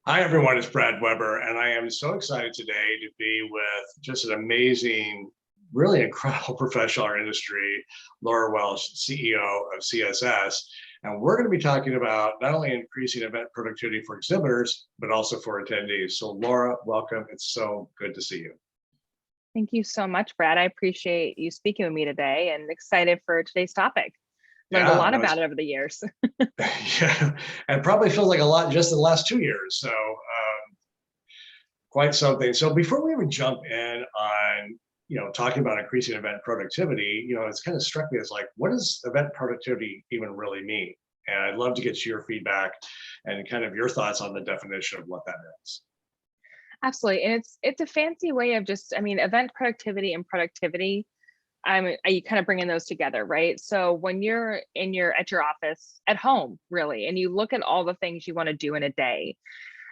Hi, everyone. It's Brad Weber, and I am so excited today to be with just an amazing, really incredible professional in our industry, Laura Welsh, CEO of CSS. And we're going to be talking about not only increasing event productivity for exhibitors, but also for attendees. So, Laura, welcome. It's so good to see you. Thank you so much, Brad. I appreciate you speaking with me today and excited for today's topic. Learned a Yeah, lot no, about it over the years. yeah, and probably feels like a lot just in the last 2 years. So, quite something. So before we even jump in on, talking about increasing event productivity, it's kind of struck me as like, what does event productivity even really mean? And I'd love to get your feedback and kind of your thoughts on the definition of what that is. Absolutely. And it's a fancy way of just, event productivity and productivity. You kind of bringing those together, right? So when you're at your office at home, really, and you look at all the things you want to do in a day,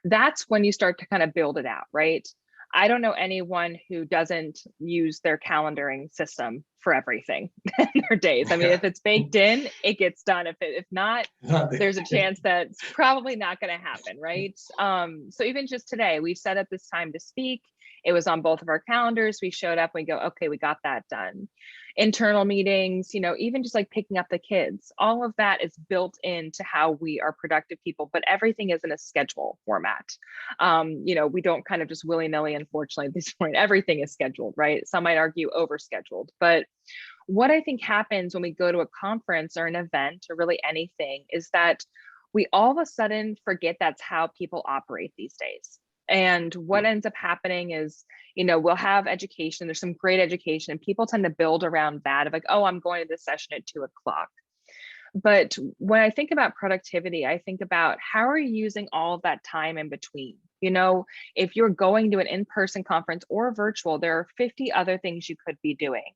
that's when you start to kind of build it out, right? I don't know anyone who doesn't use their calendaring system for everything in their days. I mean, if it's baked in, it gets done. If not, there's a chance that it's probably not going to happen, right? So even just today, we set up this time to speak. It was on both of our calendars. We showed up, we go, okay, we got that done. Internal meetings, even just like picking up the kids, all of that is built into how we are productive people, but everything is in a schedule format. We don't kind of just willy-nilly, unfortunately, at this point, everything is scheduled, right? Some might argue overscheduled, but what I think happens when we go to a conference or an event or really anything is that we all of a sudden forget that's how people operate these days. And what ends up happening is, we'll have education. There's some great education, and people tend to build around that of like, oh, I'm going to this session at 2:00. But when I think about productivity, I think about how are you using all of that time in between? If you're going to an in-person conference or virtual, there are 50 other things you could be doing.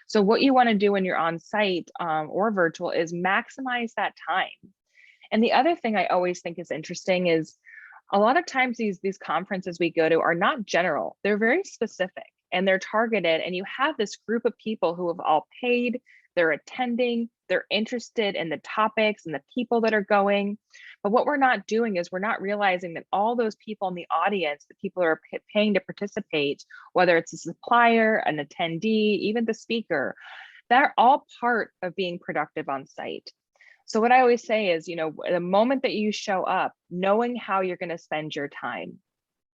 So what you want to do when you're on site or virtual is maximize that time. And the other thing I always think is interesting is a lot of times these conferences we go to are not general. They're very specific and they're targeted. And you have this group of people who have all paid, they're attending, they're interested in the topics and the people that are going. But what we're not doing is we're not realizing that all those people in the audience, the people who are paying to participate, whether it's a supplier, an attendee, even the speaker, they're all part of being productive on site. So what I always say is, the moment that you show up, knowing how you're going to spend your time.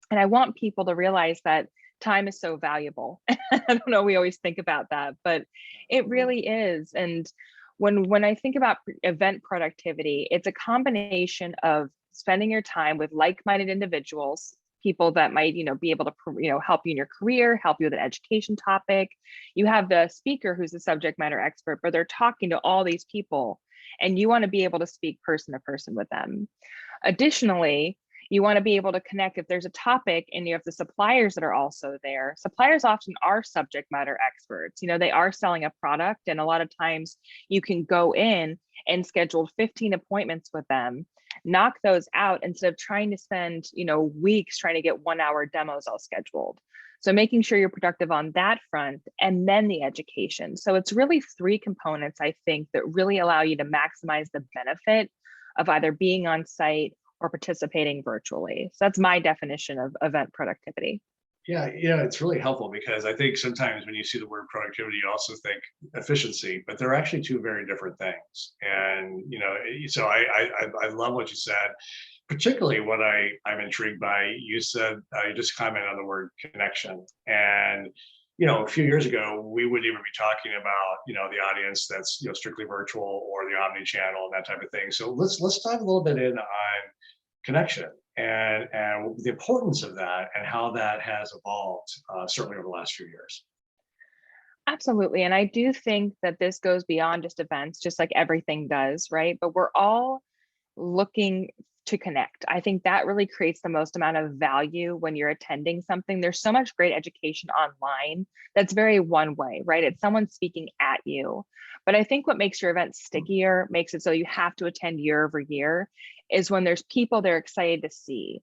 And I want people to realize that time is so valuable. I don't know, we always think about that, but it really is. And when I think about event productivity, it's a combination of spending your time with like-minded individuals, people that might, be able to, help you in your career, help you with an education topic. You have the speaker who's the subject matter expert, but they're talking to all these people, and you want to be able to speak person to person with them. Additionally, you want to be able to connect if there's a topic and you have the suppliers that are also there. Suppliers often are subject matter experts. They are selling a product, and a lot of times you can go in and schedule 15 appointments with them, knock those out instead of trying to spend, weeks trying to get 1-hour demos all scheduled. So making sure you're productive on that front, and then the education. So it's really 3 components, I think, that really allow you to maximize the benefit of either being on site or participating virtually. So that's my definition of event productivity. Yeah, it's really helpful because I think sometimes when you see the word productivity, you also think efficiency, but they're actually 2 very different things. And so I love what you said, particularly what I'm intrigued by. You said you just commented on the word connection, and a few years ago we wouldn't even be talking about the audience that's strictly virtual or the omni-channel and that type of thing. So let's dive a little bit in on connection and the importance of that and how that has evolved, certainly over the last few years. Absolutely. And I do think that this goes beyond just events, just like everything does, right? But we're all looking to connect. I think that really creates the most amount of value when you're attending something. There's so much great education online that's very one way, right? It's someone speaking at you. But I think what makes your event stickier, makes it so you have to attend year over year, is when there's people they're excited to see.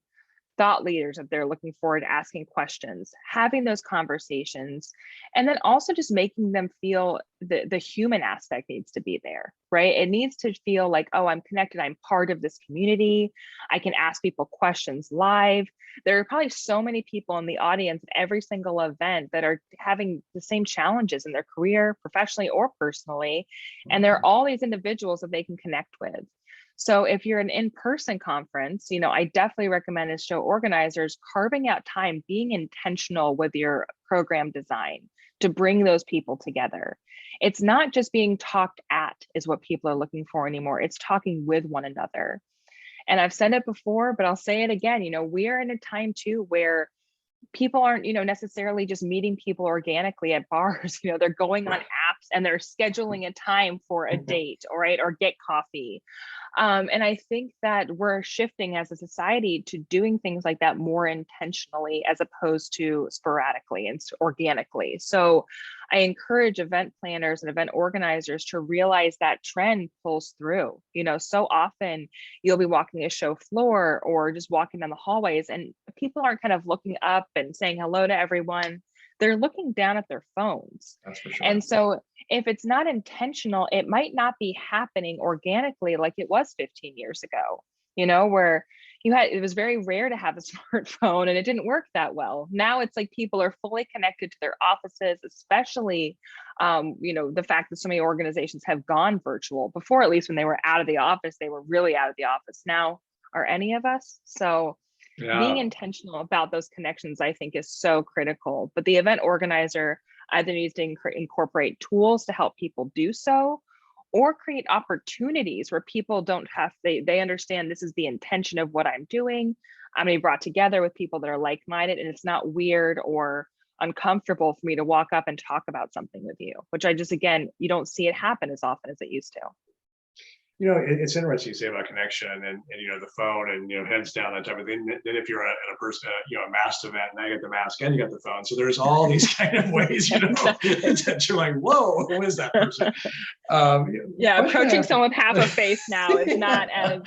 thought leaders that they're looking forward to asking questions, having those conversations, and then also just making them feel the human aspect needs to be there, right? It needs to feel like, oh, I'm connected, I'm part of this community, I can ask people questions live. There are probably so many people in the audience at every single event that are having the same challenges in their career, professionally or personally, and there are all these individuals that they can connect with. So if you're an in-person conference, I definitely recommend as show organizers carving out time, being intentional with your program design to bring those people together. It's not just being talked at is what people are looking for anymore. It's talking with one another. And I've said it before, but I'll say it again, we are in a time too where people aren't, necessarily just meeting people organically at bars. They're going on apps and they're scheduling a time for a date, all right, or get coffee. And I think that we're shifting as a society to doing things like that more intentionally as opposed to sporadically and organically. So I encourage event planners and event organizers to realize that trend pulls through. So often you'll be walking a show floor or just walking down the hallways and people aren't kind of looking up and saying hello to everyone. They're looking down at their phones. That's for sure. And so if it's not intentional, it might not be happening organically like it was 15 years ago, where it was very rare to have a smartphone and it didn't work that well. Now it's like people are fully connected to their offices, especially, the fact that so many organizations have gone virtual. Before, at least when they were out of the office, they were really out of the office. Now, are any of us? So being intentional about those connections, I think, is so critical. But the event organizer either needs to incorporate tools to help people do so, or create opportunities where people don't have, they understand this is the intention of what I'm doing. I'm gonna be brought together with people that are like-minded, and it's not weird or uncomfortable for me to walk up and talk about something with you, which I just, again, you don't see it happen as often as it used to. It's interesting you say about connection and the phone and heads down, that type of thing. Then if you're at a person, a masked event, and I get the mask and you got the phone, so there's all these kind of ways, that you're like, whoa, who is that person? Yeah, approaching someone with half a face now is not as.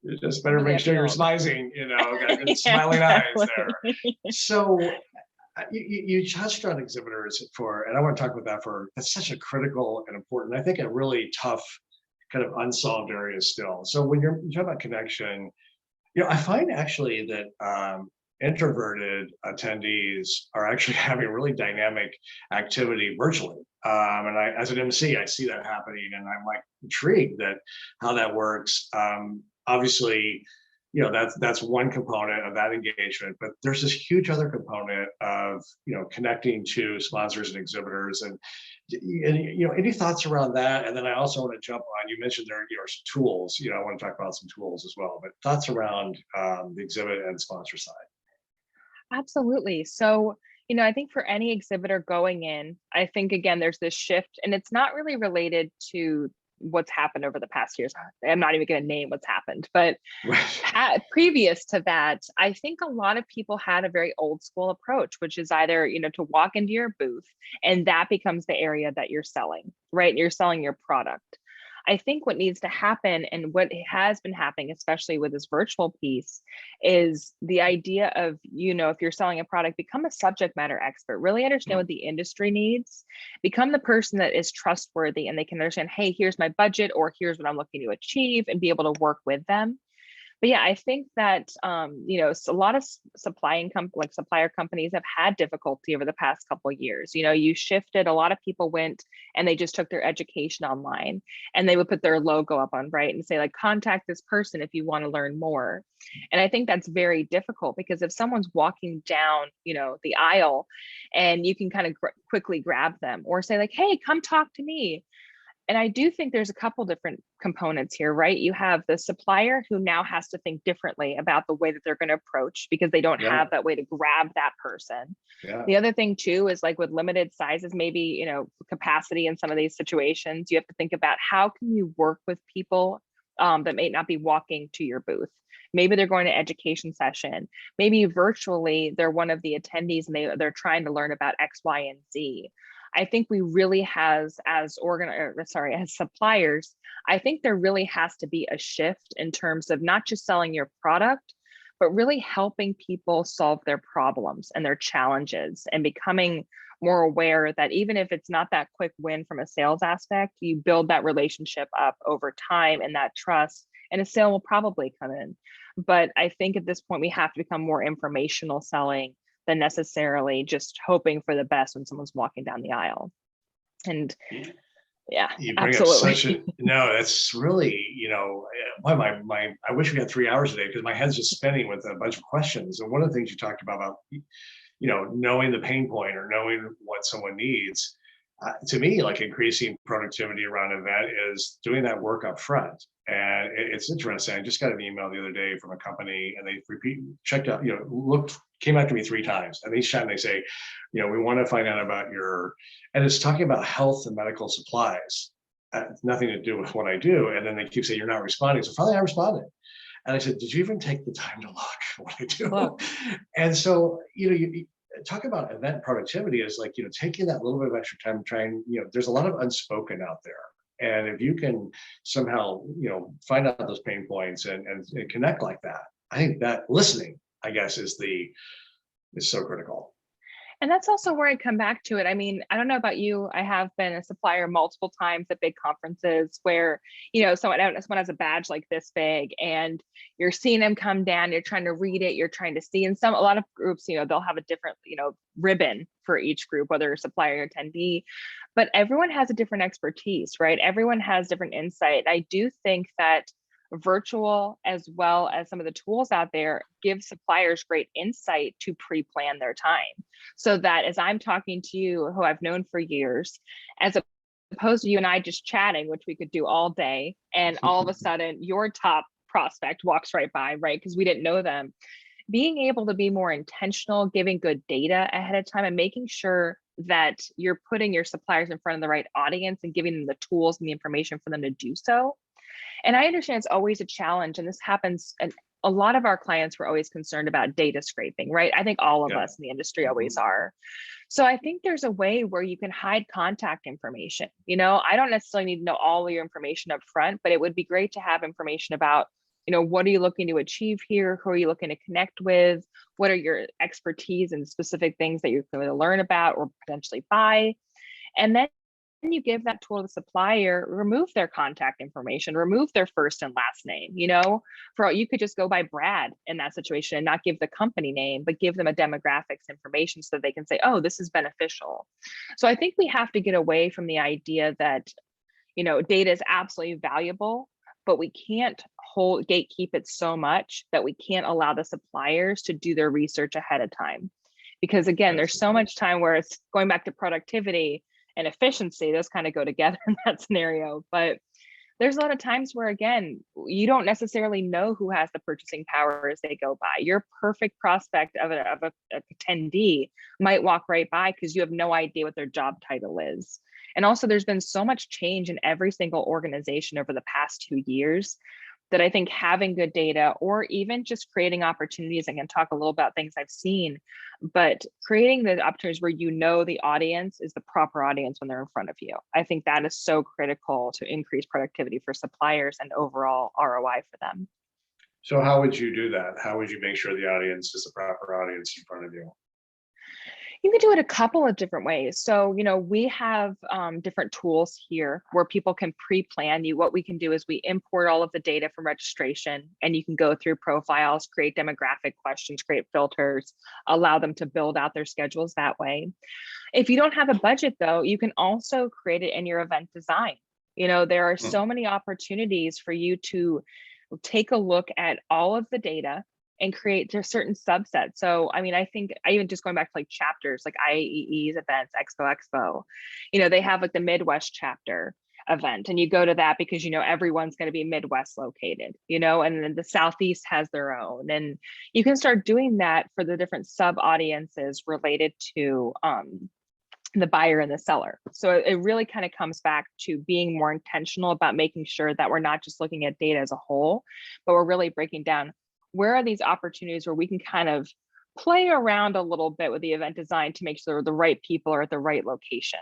You just better make sure you're smiling, got good smiling eyes there. So you touched on exhibitors and I want to talk about that that's such a critical and important, I think, a really tough kind of unsolved areas still. So when you talk about connection, I find actually that introverted attendees are actually having really dynamic activity virtually. And as an MC, I see that happening, and I'm like intrigued that how that works. Obviously, that's one component of that engagement, but there's this huge other component of connecting to sponsors and exhibitors, and any thoughts around that? And then I also want to jump on, you mentioned there tools. I want to talk about some tools as well, but thoughts around the exhibit and sponsor side. Absolutely. So I think for any exhibitor going in, I think, again, there's this shift, and it's not really related to what's happened over the past years. I'm not even going to name what's happened, but previous to that, I think a lot of people had a very old school approach, which is either, to walk into your booth and that becomes the area that you're selling, right? You're selling your product. I think what needs to happen, and what has been happening, especially with this virtual piece, is the idea of, if you're selling a product, become a subject matter expert, really understand what the industry needs, become the person that is trustworthy and they can understand, hey, here's my budget, or here's what I'm looking to achieve, and be able to work with them. But yeah, I think that, a lot of supplier companies have had difficulty over the past couple of years. You shifted, a lot of people went and they just took their education online, and they would put their logo up on, right, and say, like, contact this person if you want to learn more. And I think that's very difficult, because if someone's walking down, the aisle, and you can kind of quickly grab them or say, like, hey, come talk to me. And I do think there's a couple different components here, right? You have the supplier who now has to think differently about the way that they're going to approach, because they don't have that way to grab that person. The other thing too is, like, with limited sizes, maybe, capacity in some of these situations, you have to think about how can you work with people that may not be walking to your booth. Maybe they're going to education session. Maybe virtually they're one of the attendees and they're trying to learn about X, Y, and Z. I think we really as suppliers, I think there really has to be a shift in terms of not just selling your product, but really helping people solve their problems and their challenges and becoming more aware that even if it's not that quick win from a sales aspect, you build that relationship up over time and that trust, and a sale will probably come in. But I think at this point, we have to become more informational selling than necessarily just hoping for the best when someone's walking down the aisle. And yeah, You bring up absolutely. such a no, that's really, boy, I wish we had 3 hours a day because my head's just spinning with a bunch of questions. And one of the things you talked about, knowing the pain point or knowing what someone needs, to me, like increasing productivity around an event is doing that work up front. And it's interesting. I just got an email the other day from a company, and they checked out, looked, came after me 3 times, and each time they say, we want to find out about your, and it's talking about health and medical supplies, nothing to do with what I do. And then they keep saying, you're not responding. So finally I responded. And I said, did you even take the time to look at what I do? Look. And so, you talk about event productivity is like, taking that little bit of extra time, trying, there's a lot of unspoken out there. And if you can somehow, find out those pain points and connect like that, I think that listening, I guess, is so critical. And that's also where I come back to it. I mean, I don't know about you. I have been a supplier multiple times at big conferences where, someone has a badge like this big and you're seeing them come down, you're trying to read it, you're trying to see. And a lot of groups, they'll have a different, ribbon for each group, whether supplier or attendee, but everyone has a different expertise, right? Everyone has different insight. I do think that virtual, as well as some of the tools out there, give suppliers great insight to pre-plan their time, so that as I'm talking to you, who I've known for years, as opposed to you and I just chatting, which we could do all day, and all of a sudden your top prospect walks right by, right? Because we didn't know them. Being able to be more intentional, giving good data ahead of time, and making sure that you're putting your suppliers in front of the right audience and giving them the tools and the information for them to do so. And I understand it's always a challenge, and this happens. And a lot of our clients were always concerned about data scraping, right? I think all of us in the industry always are. So I think there's a way where you can hide contact information. I don't necessarily need to know all of your information up front, but it would be great to have information about, what are you looking to achieve here? Who are you looking to connect with? What are your expertise and specific things that you're going to learn about or potentially buy? And then you give that tool to the supplier, remove their contact information, remove their first and last name. You could just go by Brad in that situation and not give the company name, but give them a demographics information so they can say, oh, this is beneficial. So I think we have to get away from the idea that, data is absolutely valuable, but we can't gatekeep it so much that we can't allow the suppliers to do their research ahead of time. Because again, there's so much time where it's going back to productivity and efficiency, those kind of go together in that scenario. But there's a lot of times where, again, you don't necessarily know who has the purchasing power as they go by. Your perfect prospect of a attendee might walk right by because you have no idea what their job title is. And also, there's been so much change in every single organization over the past 2 years that I think having good data, or even just creating opportunities, I can talk a little about things I've seen, but creating the opportunities where the audience is the proper audience when they're in front of you. I think that is so critical to increase productivity for suppliers and overall ROI for them. So how would you do that? How would you make sure the audience is the proper audience in front of you? You can do it a couple of different ways. So, we have different tools here where people can pre-plan you. What we can do is we import all of the data from registration, and you can go through profiles, create demographic questions, create filters, allow them to build out their schedules that way. If you don't have a budget though, you can also create it in your event design. There are so many opportunities for you to take a look at all of the data and create a certain subset. So, I think even just going back to like chapters, like IAEE's events, Expo, they have like the Midwest chapter event, and you go to that because, everyone's going to be Midwest located, and then the Southeast has their own, and you can start doing that for the different sub audiences related to, the buyer and the seller. So it really kind of comes back to being more intentional about making sure that we're not just looking at data as a whole, but we're really breaking down where are these opportunities where we can kind of play around a little bit with the event design to make sure the right people are at the right location.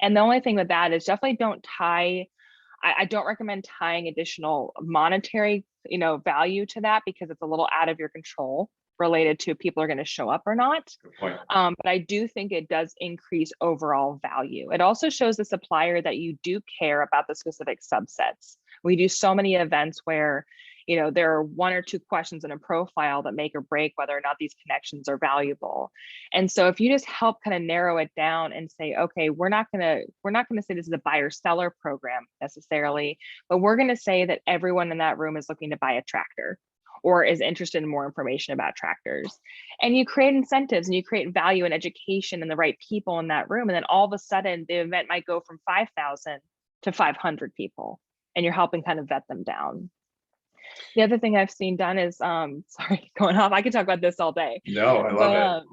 And the only thing with that is definitely don't tie I don't recommend tying additional monetary, value to that, because it's a little out of your control related to people are going to show up or not. Good point. But I do think it does increase overall value. It also shows the supplier that you do care about the specific subsets. We do so many events where, there are one or two questions in a profile that make or break whether or not these connections are valuable. And so if you just help kind of narrow it down and say, okay, we're not gonna say this is a buyer seller program necessarily, but we're gonna say that everyone in that room is looking to buy a tractor or is interested in more information about tractors. And you create incentives and you create value and education and the right people in that room. And then all of a sudden the event might go from 5,000 to 500 people, and you're helping kind of vet them down. The other thing I've seen done is, sorry, going off, I could talk about this all day. No, I love it.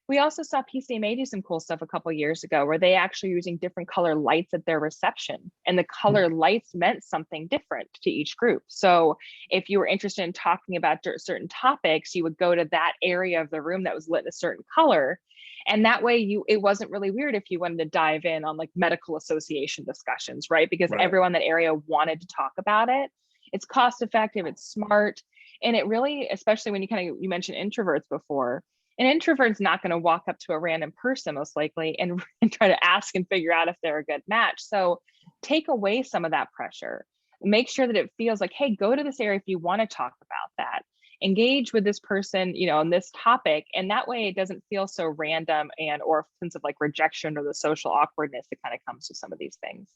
We also saw PCMA do some cool stuff a couple years ago where they actually using different color lights at their reception, and the color lights meant something different to each group. So if you were interested in talking about certain topics, you would go to that area of the room that was lit in a certain color. And that way it wasn't really weird if you wanted to dive in on like medical association discussions, right? Because everyone in that area wanted to talk about it. It's cost effective, it's smart. And it really, especially when you mentioned introverts before, an introvert's not going to walk up to a random person most likely and try to ask and figure out if they're a good match. So take away some of that pressure. Make sure that it feels like, hey, go to this area if you want to talk about that. Engage with this person, on this topic. And that way it doesn't feel so random or a sense of like rejection or the social awkwardness that kind of comes with some of these things.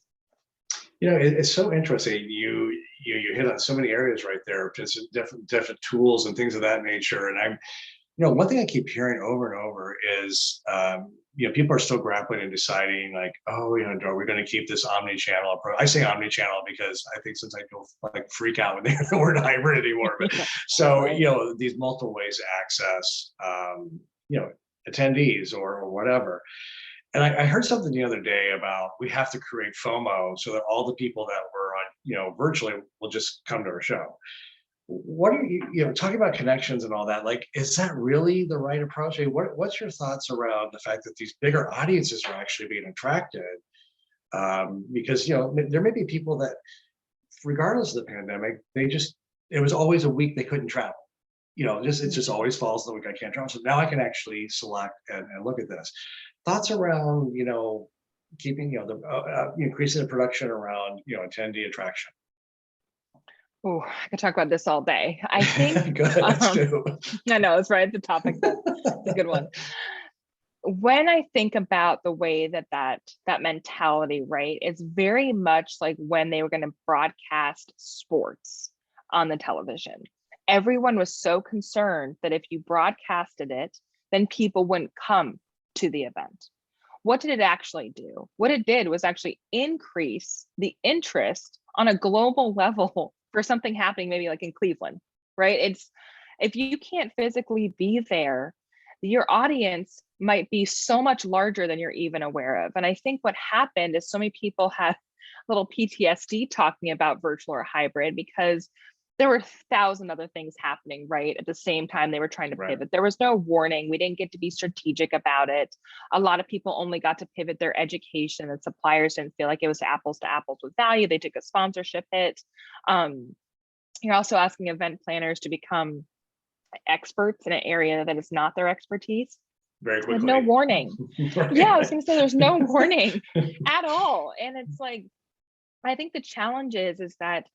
It's so interesting. You hit on so many areas right there, just different tools and things of that nature. And one thing I keep hearing over and over is, people are still grappling and deciding like, oh, are we going to keep this omni-channel approach? I say omni-channel because I think sometimes people like freak out when they hear the word hybrid anymore. But so, these multiple ways to access, attendees or whatever. And I heard something the other day about we have to create FOMO so that all the people that were on, virtually will just come to our show. What are you talking about connections and all that? Like, is that really the right approach? I mean, what's your thoughts around the fact that these bigger audiences are actually being attracted? Because, there may be people that, regardless of the pandemic, it was always a week they couldn't travel. It just always falls the week I can't travel. So now I can actually select and look at this. Thoughts around, keeping, increasing the production around, attendee attraction. Oh, I could talk about this all day. I think Good, let's do. I know it's right at the topic. That's a good one. When I think about the way that mentality, right, it's very much like when they were going to broadcast sports on the television. Everyone was so concerned that if you broadcasted it, then people wouldn't come to the event. What did it actually do? What it did was actually increase the interest on a global level for something happening, maybe like in Cleveland, right? If you can't physically be there, your audience might be so much larger than you're even aware of. And I think what happened is so many people had little PTSD talking about virtual or hybrid because there were 1,000 other things happening, right? At the same time, they were trying to pivot. There was no warning. We didn't get to be strategic about it. A lot of people only got to pivot their education, and suppliers didn't feel like it was apples to apples with value. They took a sponsorship hit. You're also asking event planners to become experts in an area that is not their expertise. Very quickly. With no warning. Yeah, I was gonna say there's no warning at all. And it's like, I think the challenge is that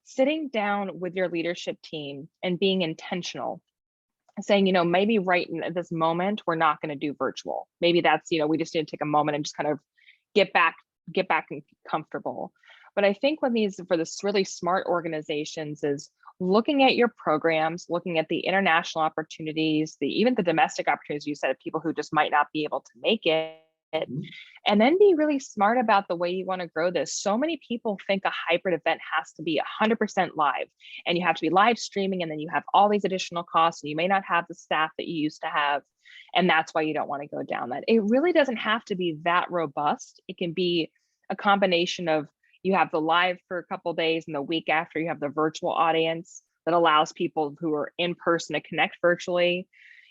sitting down with your leadership team and being intentional, saying, maybe right in this moment, we're not going to do virtual. Maybe that's, we just need to take a moment and just kind of get back and comfortable. But I think for this really smart organizations is looking at your programs, looking at the international opportunities, even the domestic opportunities you said of people who just might not be able to make it. And then be really smart about the way you want to grow this. So many people think a hybrid event has to be 100% live, and you have to be live streaming, and then you have all these additional costs, and you may not have the staff that you used to have. And that's why you don't want to go down that. It really doesn't have to be that robust. It can be a combination of you have the live for a couple of days, and the week after you have the virtual audience that allows people who are in person to connect virtually.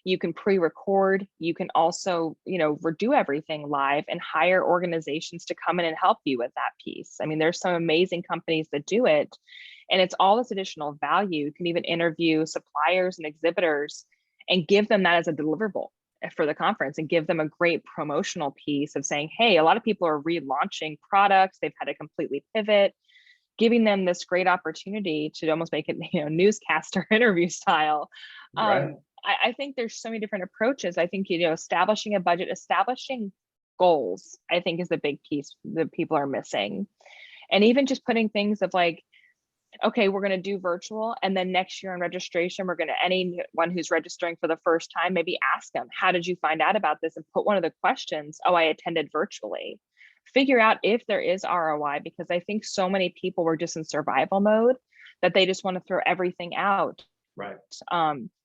You can pre-record. You can also, do everything live and hire organizations to come in and help you with that piece. I mean, there's some amazing companies that do it, and it's all this additional value. You can even interview suppliers and exhibitors and give them that as a deliverable for the conference, and give them a great promotional piece of saying, hey, a lot of people are relaunching products. They've had to completely pivot, giving them this great opportunity to almost make it, newscaster interview style. Right. I think there's so many different approaches. I think, establishing a budget, establishing goals, I think is the big piece that people are missing. And even just putting things of like, okay, we're going to do virtual, and then next year in registration, we're going to, anyone who's registering for the first time, maybe ask them, how did you find out about this? And put one of the questions, oh, I attended virtually. Figure out if there is ROI, because I think so many people were just in survival mode that they just want to throw everything out. Right.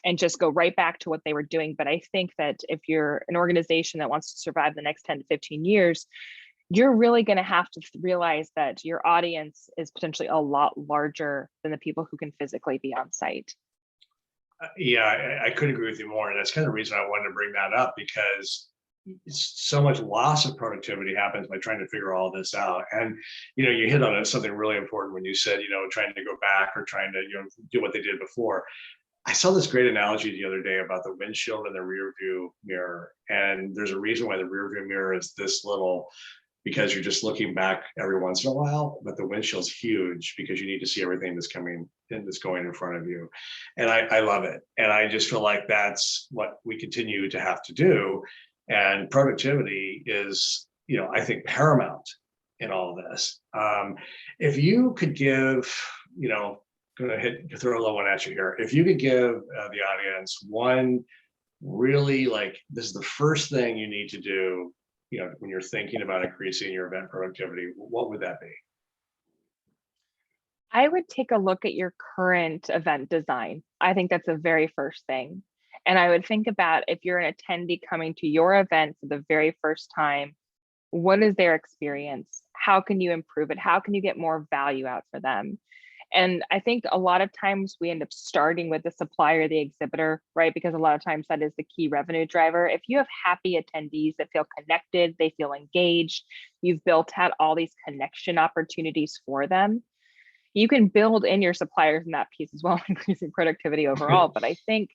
And just go right back to what they were doing. But I think that if you're an organization that wants to survive the next 10 to 15 years, you're really going to have to realize that your audience is potentially a lot larger than the people who can physically be on site. Yeah, I couldn't agree with you more. And that's kind of the reason I wanted to bring that up, because so much loss of productivity happens by trying to figure all this out. And, you hit on something really important when you said, trying to go back or trying to, do what they did before. I saw this great analogy the other day about the windshield and the rear view mirror. And there's a reason why the rear view mirror is this little, because you're just looking back every once in a while, but the windshield's huge because you need to see everything that's coming in, that's going in front of you. And I love it. And I just feel like that's what we continue to have to do. And productivity is, I think, paramount in all of this. If you could give, gonna throw a little one at you here. If you could give the audience one really, like, this is the first thing you need to do, when you're thinking about increasing your event productivity, what would that be? I would take a look at your current event design. I think that's the very first thing. And I would think about, if you're an attendee coming to your event for the very first time, what is their experience? How can you improve it? How can you get more value out for them? And I think a lot of times we end up starting with the supplier, the exhibitor, right? Because a lot of times that is the key revenue driver. If you have happy attendees that feel connected, they feel engaged, you've built out all these connection opportunities for them, you can build in your suppliers in that piece as well, increasing productivity overall. But I think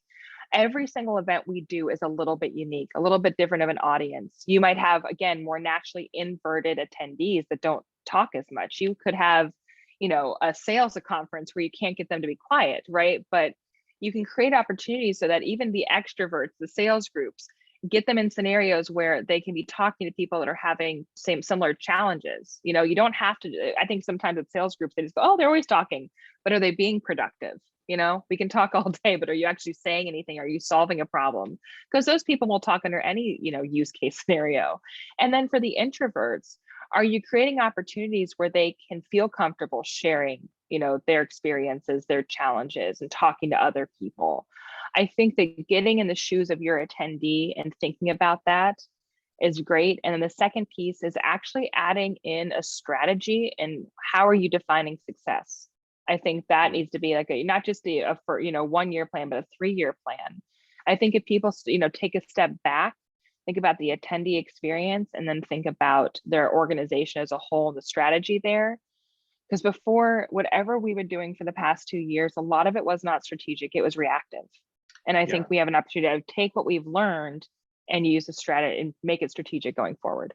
every single event we do is a little bit unique, a little bit different of an audience. You might have, again, more naturally inverted attendees that don't talk as much. You could have, a sales conference where you can't get them to be quiet, right? But you can create opportunities so that even the extroverts, the sales groups, get them in scenarios where they can be talking to people that are having similar challenges. You don't have to, I think sometimes at sales groups, they just go, oh, they're always talking, but are they being productive? We can talk all day, but are you actually saying anything? Are you solving a problem? Because those people will talk under any, use case scenario. And then for the introverts, are you creating opportunities where they can feel comfortable sharing, their experiences, their challenges, and talking to other people? I think that getting in the shoes of your attendee and thinking about that is great. And then the second piece is actually adding in a strategy and how are you defining success? I think that needs to be like not just a for 1 year plan, but a 3-year plan. I think if people take a step back, think about the attendee experience, and then think about their organization as a whole, the strategy there. Because before, whatever we were doing for the past 2 years, a lot of it was not strategic, it was reactive. And I think we have an opportunity to take what we've learned and use the strategy and make it strategic going forward.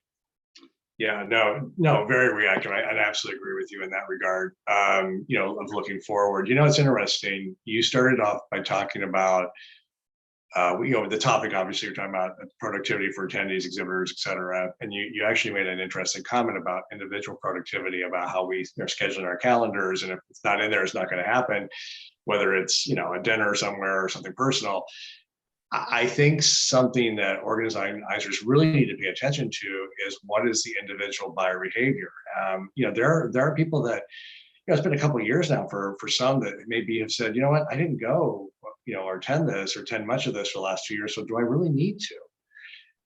Yeah, no, very reactive. I absolutely agree with you in that regard. Of looking forward. It's interesting. You started off by talking about, the topic, obviously, you're talking about productivity for attendees, exhibitors, et cetera. And you actually made an interesting comment about individual productivity, about how we are scheduling our calendars. And if it's not in there, it's not going to happen, whether it's, a dinner somewhere or something personal. I think something that organizers really need to pay attention to is what is the individual buyer behavior. There are people that, it's been a couple of years now for some that maybe have said, what, I didn't go, or attend this or attend much of this for the last 2 years. So do I really need to?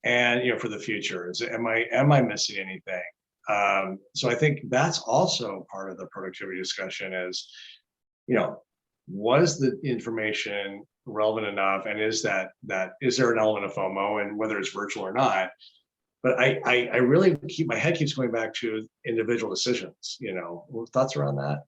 And, for the future, am I missing anything? So I think that's also part of the productivity discussion is, was the information relevant enough, and is is there an element of FOMO, and whether it's virtual or not. But I really my head keeps going back to individual decisions. Thoughts around that?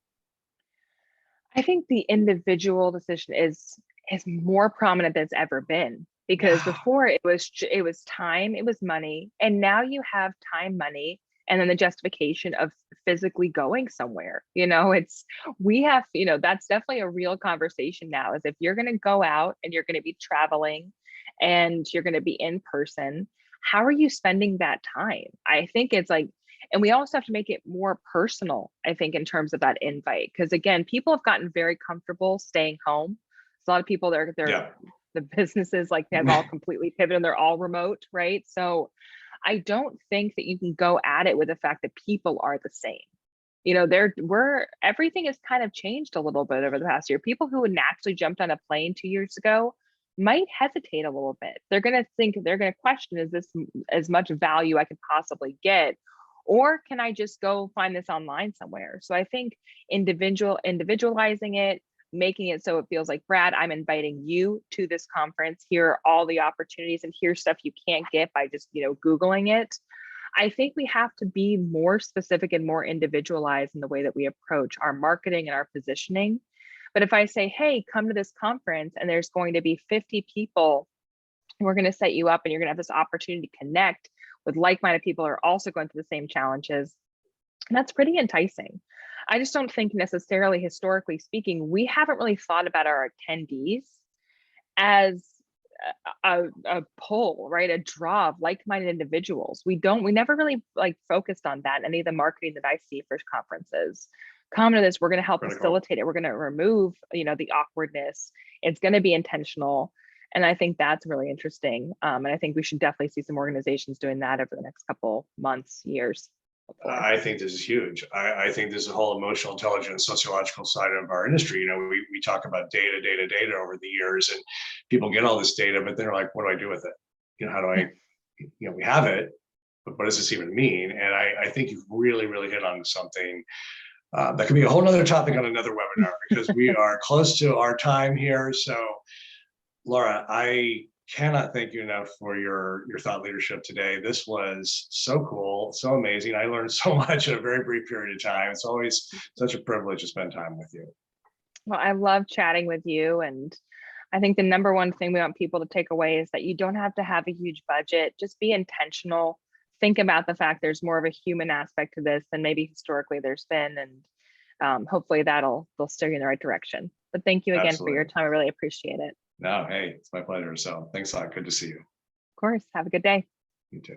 I think the individual decision is more prominent than it's ever been, because Yeah. before it was time, it was money, and now you have time, money, and then the justification of physically going somewhere. We have, that's definitely a real conversation now, is if you're going to go out and you're going to be traveling and you're going to be in person, how are you spending that time? I think it's like, and we also have to make it more personal, I think, in terms of that invite. Because again, people have gotten very comfortable staying home. So a lot of people, Yeah. the businesses like have all completely pivoted and they're all remote, right? So I don't think that you can go at it with the fact that people are the same. Everything has kind of changed a little bit over the past year. People who would naturally jumped on a plane 2 years ago might hesitate a little bit. They're going to question, is this as much value I could possibly get? Or can I just go find this online somewhere? So I think individualizing it, making it so it feels like, Brad, I'm inviting you to this conference. Here are all the opportunities, and here's stuff you can't get by just, Googling it. I think we have to be more specific and more individualized in the way that we approach our marketing and our positioning. But if I say, hey, come to this conference and there's going to be 50 people, we're going to set you up and you're going to have this opportunity to connect with like-minded people who are also going through the same challenges, and that's pretty enticing. I just don't think necessarily, historically speaking, we haven't really thought about our attendees as a pull, right? A draw of like-minded individuals. We never really focused on that in any of the marketing that I see for conferences. Come to this, we're going to help facilitate it. We're going to remove, the awkwardness. It's going to be intentional. And I think that's really interesting. And I think we should definitely see some organizations doing that over the next couple months, years. I think this is huge. I think this is a whole emotional intelligence, sociological side of our industry. We talk about data over the years, and people get all this data, but they're like, what do I do with it? How do I, we have it, but what does this even mean? And I think you've really, really hit on something that could be a whole nother topic on another webinar, because we are close to our time here. So Laura, I cannot thank you enough for your thought leadership today. This was so cool, so amazing. I learned so much in a very brief period of time. It's always such a privilege to spend time with you. Well, I love chatting with you. And I think the number one thing we want people to take away is that you don't have to have a huge budget. Just be intentional. Think about the fact there's more of a human aspect to this than maybe historically there's been. And hopefully they'll steer you in the right direction. But thank you again for your time. I really appreciate it. No, hey, it's my pleasure. So thanks a lot. Good to see you. Of course. Have a good day. You too.